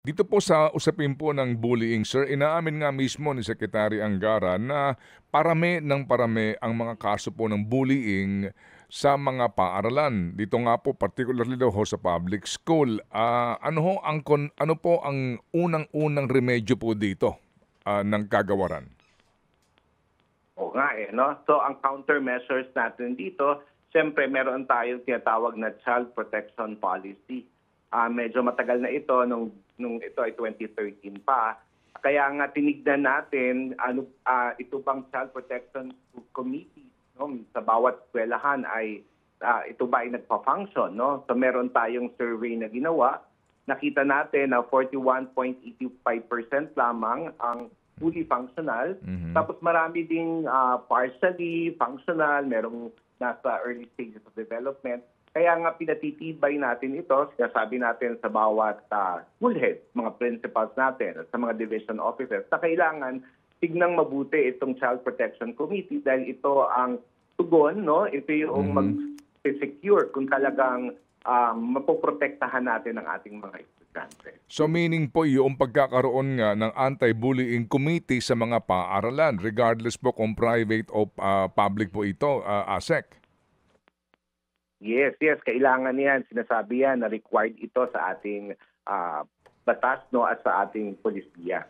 Dito po sa usapin po ng bullying, sir, inaamin nga mismo ni Secretary Angara na parami ng parami ang mga kaso po ng bullying sa mga paaralan. Dito nga po particularly daw ho sa public school. Ano po ang unang-unang remedyo po dito ng kagawaran? Oo nga no? So ang countermeasures natin dito, siyempre meron tayong tinatawag na Child Protection Policy. Medyo matagal na ito nung ito ay 2013 pa. Kaya nga tinignan natin ito bang Child Protection Committee no, sa bawat eskwelahan ay ito ba ay nagpa-function no? So meron tayong survey na ginawa. Nakita natin na 41.85% lamang ang fully functional. Tapos marami ding partially functional, merong nasa early stages of development. Kaya nga pinatitibay natin ito, sinasabi natin sa bawat school head, mga principals natin at sa mga division officers na kailangan tignang mabuti itong Child Protection Committee dahil ito ang tugon, no? Ito yung mag-secure kung talagang mapoprotektahan natin ang ating mga estudyante. So meaning po yung pagkakaroon nga ng anti-bullying committee sa mga paaralan regardless po kung private o public po ito, ASEC? Yes, kailangan yan. Sinasabi yan na required ito sa ating batas no, at sa ating polisiya.